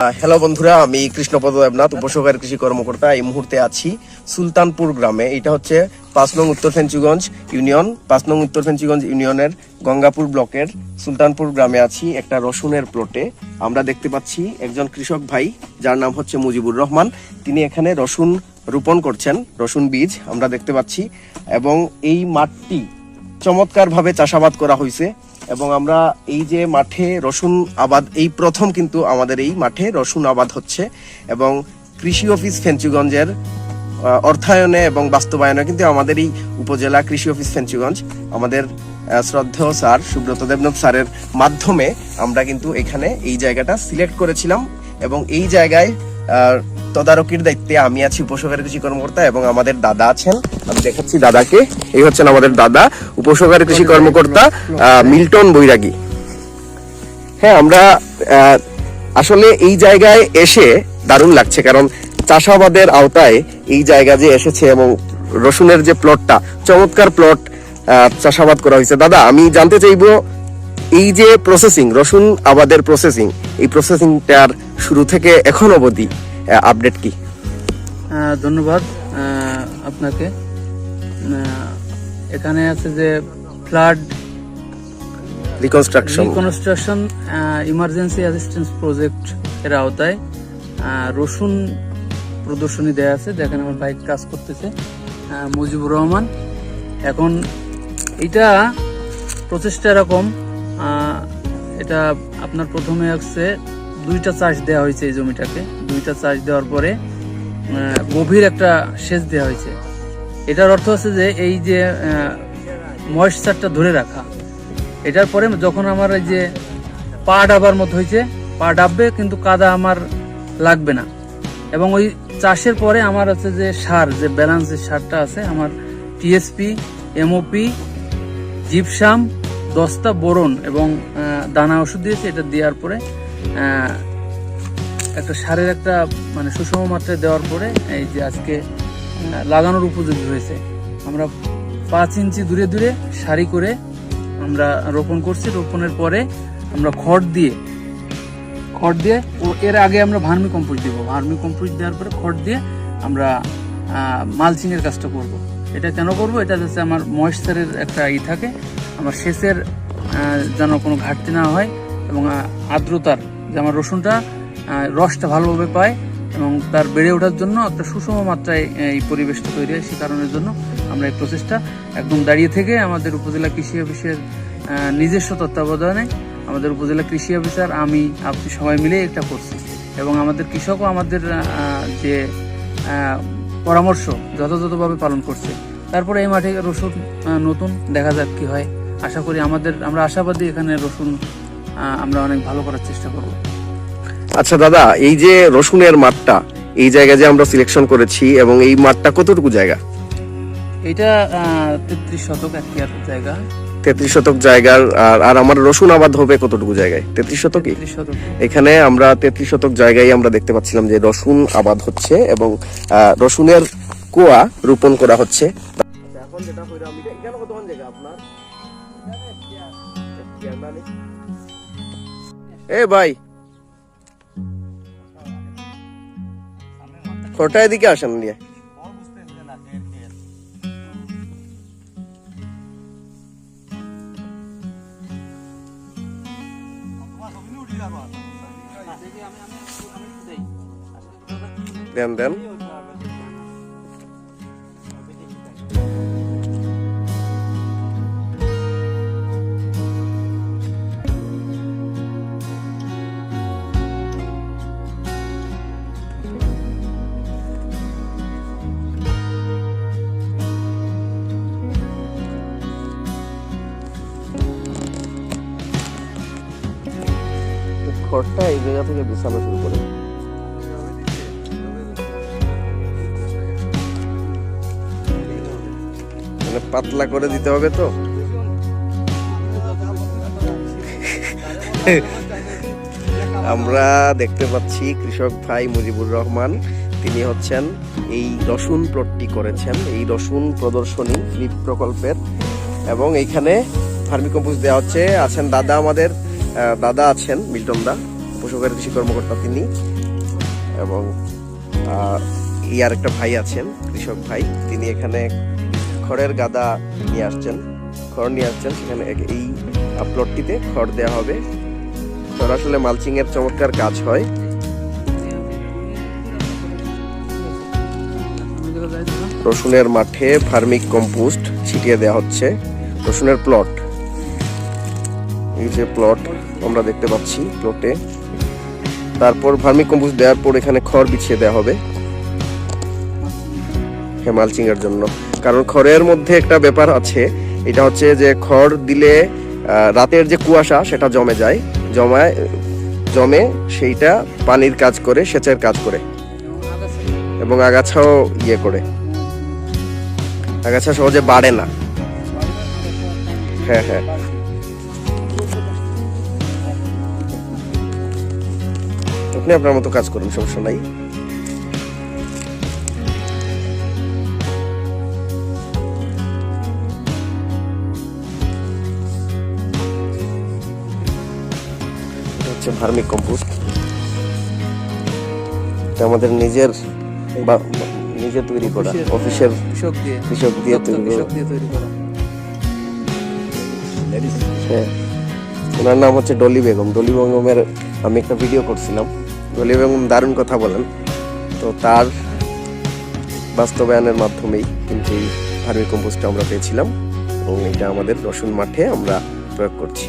Hello বন্ধুরা, আমি কৃষ্ণপদ দেবনাথ, উপসহকারী কৃষি কর্মকর্তা। এই মুহূর্তে আছি সুলতানপুর গ্রামে। এটা হচ্ছে 5 নং উত্তর ফেঞ্চুগঞ্জ ইউনিয়ন, 5 নং উত্তর ফেঞ্চুগঞ্জ ইউনিয়নের গঙ্গাপুর ব্লকের সুলতানপুর গ্রামে আছি একটা রসুনের প্লটে। আমরা দেখতে পাচ্ছি একজন কৃষক ভাই, যার নাম হচ্ছে মুজিবুর রহমান। তিনি এখানে রসুন রোপণ করছেন, রসুন বীজ আমরা দেখতে পাচ্ছি। এবং এই মাঠটি চমৎকারভাবে চাষাবাদ করা হয়েছে। এবং আমরা এই যে মাঠে রসুন আবাদ, এই প্রথম কিন্তু আমাদের এই মাঠে রসুন আবাদ হচ্ছে। এবং কৃষি অফিস ফেঞ্চুগঞ্জের অর্থায়নে এবং বাস্তবায়নে কিন্তু আমাদের এই উপজেলা কৃষি অফিস ফেঞ্চুগঞ্জ, আমাদের শ্রদ্ধেয় স্যার সুব্রত দেবনাথ স্যারের মাধ্যমে আমরা কিন্তু এখানে এই জায়গাটা সিলেক্ট করেছিলাম। এবং এই জায়গায় তদারকির দায়িত্বে আমি আছি, উপসহকারী কৃষি কর্মকর্তা, এবং আমাদের দাদা আছেন। আমি দেখাচ্ছি দাদাকে, এই হচ্ছেন আমাদের দাদা, উপসহকারী কৃষি কর্মকর্তা মিল্টন বৈরাগী। হ্যাঁ, আমরা আসলে এই জায়গায় এসে দারুণ লাগছে, কারণ চাষাবাদের আওতায় এই জায়গা যে এসেছে এবং রসুনের যে প্লটটা, চমৎকার প্লট চাষাবাদ করা হয়েছে। দাদা, আমি জানতে চাইবো এই যে প্রসেসিং, রসুন আবাদের প্রসেসিং, এই প্রসেসিংটার শুরু থেকে এখন অবধি আপডেট কি? ধন্যবাদ আপনাকে। এখানে আছে যে flood reconstruction emergency assistance project এর আওতায় রসুন প্রদর্শনী দেয়া আছে, যেখানে আমার ভাই কাজ করতেছে মুজিবুর রহমান। এখন এটা প্রচেষ্টা এরকম, এটা আপনার প্রথমে হচ্ছে 2টা চাষ দেওয়া হয়েছে এই জমিটাকে। 2টা চাষ দেওয়ার পরে গভীর একটা সেচ দেওয়া হয়েছে। এটার অর্থ হচ্ছে যে এই যে ময়েশ্চারটা ধরে রাখা। এটার পরে যখন আমার এই যে পা ডাবার মতো হয়েছে, পা ডাববে কিন্তু কাদা আমার লাগবে না। এবং ওই চাষের পরে আমার হচ্ছে যে সার, যে ব্যালান্সের সারটা আছে আমার, টিএসপি, এমওপি, জিপসাম, দস্তা, বোরন এবং দানা ওষুধ দিয়েছে। এটা দেওয়ার পরে একটা সারের একটা মানে সুষম মাত্রায় দেওয়ার পরে এই যে আজকে লাগানোর উপযোগী হয়েছে। আমরা 5 ইঞ্চি দূরে দূরে সারি করে আমরা রোপণ করছি। রোপণের পরে আমরা খড় দিয়ে এর আগে আমরা ভার্মি কম্পোস্ট দিব। ভার্মি কম্পোস্ট দেওয়ার পরে খড় দিয়ে আমরা মালচিং এর কাজটা করব। এটা কেন করব? এটা যাতে আমার ময়েশ্চারের একটা থাকে, আমার সেচের যেন কোনো ঘাটতি না হয়, এবং আর্দ্রতার যে আমার রসুনটা রসটা ভালোভাবে পায় এবং তার বেড়ে ওঠার জন্য একটা সুষম মাত্রায় এই পরিবেশটা তৈরি হয়। সে কারণের জন্য আমরা এই প্রচেষ্টা একদম দাঁড়িয়ে থেকে আমাদের উপজেলা কৃষি অফিসের নিজস্ব তত্ত্বাবধানে আমাদের উপজেলা কৃষি অফিসার, আমি, আপনি সবাই মিলে এটা করছি। এবং আমাদের কৃষকও আমাদের যে পরামর্শ যথাযথভাবে পালন করছে। তারপরে এই মাঠে রসুন নতুন, দেখা যাক কি হয়। আশা করি আমরা আশাবাদী এখানে রসুন আমরা অনেক ভালো করার চেষ্টা করব। আচ্ছা দাদা, এই যে রসুনের মাঠটা, এই জায়গা যে আমরা সিলেকশন করেছি, এবং এই মাঠটা কতটুকু জায়গা? এটা 33 শতক এর জায়গা। 33 শতক জায়গার। আর আমার রসুন আবাদ হবে কতটুকু জায়গায়? 33 শতকই। এখানে আমরা 33 শতক জায়গায় আমরা দেখতে পাচ্ছিলাম যে রসুন আবাদ হচ্ছে এবং রসুনের কোয়া রোপণ করা হচ্ছে। এখন যেটা হইলো, আমি এখানে কতক্ষণ জায়গা আপনার? এ ভাই, খোটা এদিকে আসেন নিয়ে। দেন দেন। খড়টা এই জায়গা থেকে বিছানো শুরু করে, মানে পাতলা করে দিতে হবে তো। আমরা দেখতে পাচ্ছি কৃষক ভাই মুজিবুর রহমান, তিনি হচ্ছেন এই রসুন প্লটটি করেছেন, এই রসুন প্রদর্শনী ফ্লিপ প্রকল্পের। এবং এইখানে ভার্মি কম্পোস্ট দেওয়া হচ্ছে। আছেন দাদা, আমাদের দাদা আছেন মিল্টন দা, উপসহকারী কৃষি কর্মকর্তা তিনি, এবং আর একটা ভাই আছেন, কৃষক ভাই, তিনি এখানে খড়ের গাদা নিয়ে আসছেন, খড় নিয়ে আসছেন। সেখানে এই প্লটটিতে খড় দেওয়া হবে। খড় আসলে মালচিং এর চমৎকার কাজ হয়। রসুনের মাঠে ভার্মিক কম্পোস্ট ছিটিয়ে দেওয়া হচ্ছে। রসুনের প্লট, এই যে প্লট আমরা দেখতে পাচ্ছি প্লটে, তারপর ভার্মিক কম্পোস্ট দেওয়ার পর এখানে খড় বিছিয়ে দেওয়া হবে মালচিং এর জন্য। কারণ খড়ের মধ্যে একটা ব্যাপার আছে, এটা হচ্ছে যে খড় দিলে রাতের যে কুয়াশা সেটা জমে যায়, জমে সেইটা পানির কাজ করে, সেচের কাজ করে, এবং আগাছাও করে, আগাছা সহজে বাড়ে না। হ্যাঁ হ্যাঁ, আপনি আপনার মতো কাজ করুন, সমস্যা নাই। হচ্ছে ভার্মিক কম্পোস্ট, এটা আমাদের নিজের নিজে তৈরি করা, অফিসের কৃষক দিয়ে তৈরি করা। হ্যাঁ, ওনার নাম হচ্ছে ডলি বেগম। ডলি বেগমের আমি একটা ভিডিও করছিলাম, ডলি বেগম দারুণ কথা বলেন। তো তার বাস্তবায়নের মাধ্যমেই কিন্তু এই ভার্মিক কম্পোস্টটা আমরা পেয়েছিলাম, এবং এটা আমাদের রসুন মাঠে আমরা প্রয়োগ করছি।